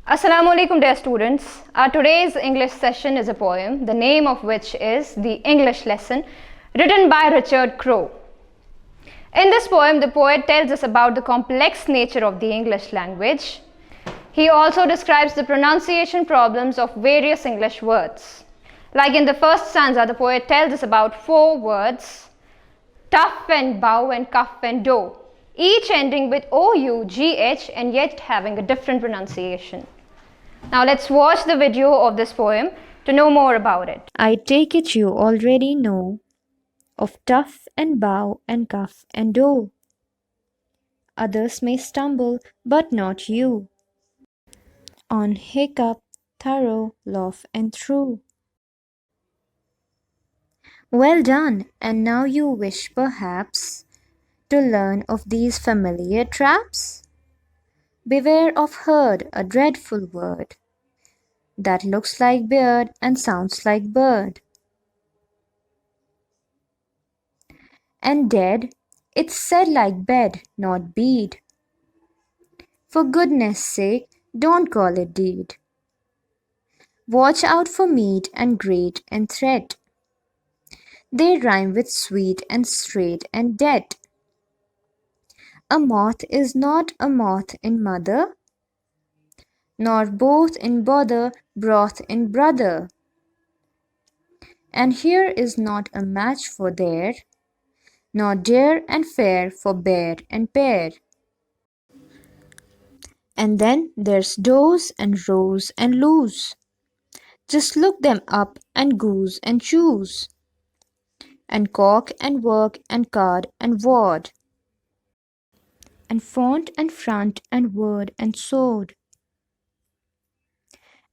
Assalamu alaikum dear students. Our today's English session is a poem, the name of which is The English Lesson, written by Richard Crowe. In this poem, the poet tells us about the complex nature of the English language. He also describes the pronunciation problems of various English words. Like in the first stanza, the poet tells us about 4 words, tough and bow and cuff and dough, each ending with OU, GH and yet having a different pronunciation. Now let's watch the video of this poem to know more about it. I take it you already know of tough and bow and cuff and dough. Others may stumble, but not you. On hiccup, thorough, laugh and through. Well done, and now you wish perhaps to learn of these familiar traps? Beware of herd, a dreadful word that looks like beard and sounds like bird. And dead, it's said like bed, not bead. For goodness sake, don't call it deed. Watch out for meat and great and threat. They rhyme with sweet and straight and dead. A moth is not a moth in mother, nor both in bother, broth in brother. And here is not a match for there, nor dear and fair for bear and pear. And then there's does and rows and loos. Just look them up and goose and choose. And cock and work and card and ward. And font and front and word and sword.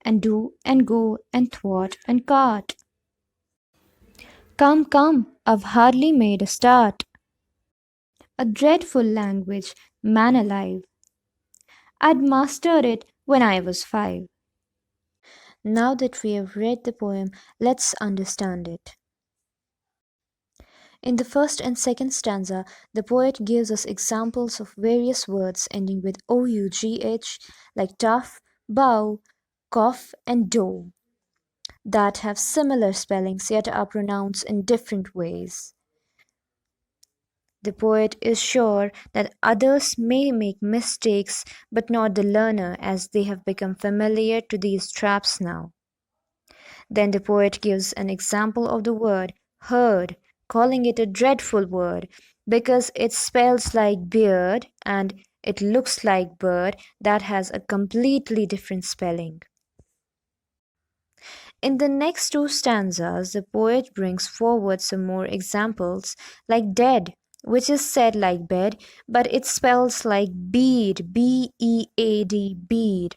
And do and go and thwart and cart. Come, come, I've hardly made a start. A dreadful language, man alive. I'd mastered it when I was 5. Now that we have read the poem, let's understand it. In the first and second stanza, the poet gives us examples of various words ending with OUGH, like tough, bow, cough, and dough, that have similar spellings yet are pronounced in different ways. The poet is sure that others may make mistakes, but not the learner, as they have become familiar to these traps now. Then the poet gives an example of the word herd, calling it a dreadful word because it spells like beard and it looks like bird, that has a completely different spelling. In the next 2 stanzas, the poet brings forward some more examples, like dead, which is said like bed, but it spells like bead, B-E-A-D, bead.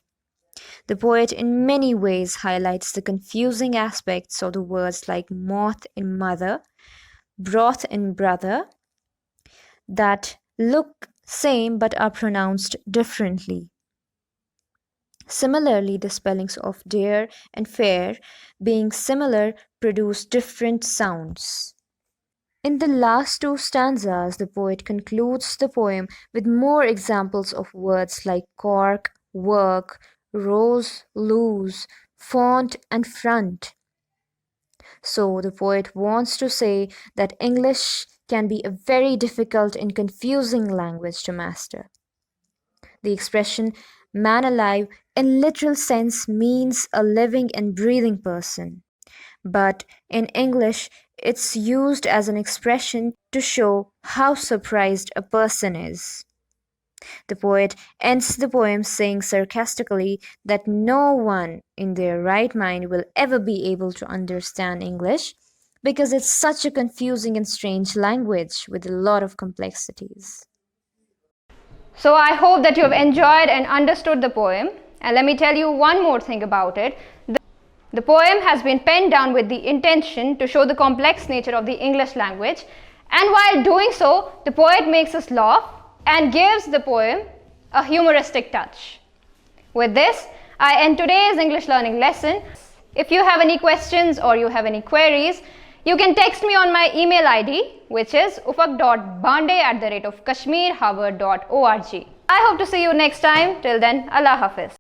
The poet in many ways highlights the confusing aspects of the words like moth in mother, broth in brother, that look same but are pronounced differently. Similarly, the spellings of dear and fair, being similar, produce different sounds. In the last 2 stanzas, the poet concludes the poem with more examples of words like cork, work, rose, lose, font, and front. So the poet wants to say that English can be a very difficult and confusing language to master. The expression man alive in literal sense means a living and breathing person. But in English, it's used as an expression to show how surprised a person is. The poet ends the poem saying sarcastically that no one in their right mind will ever be able to understand English because it's such a confusing and strange language with a lot of complexities. So I hope that you have enjoyed and understood the poem. And let me tell you one more thing about it. The poem has been penned down with the intention to show the complex nature of the English language, and while doing so, the poet makes us laugh and gives the poem a humoristic touch. With this, I end today's English learning lesson. If you have any questions or you have any queries, you can text me on my email ID, which is ufaq.banday@kashmirharvard.org. I hope to see you next time. Till then, Allah Hafiz.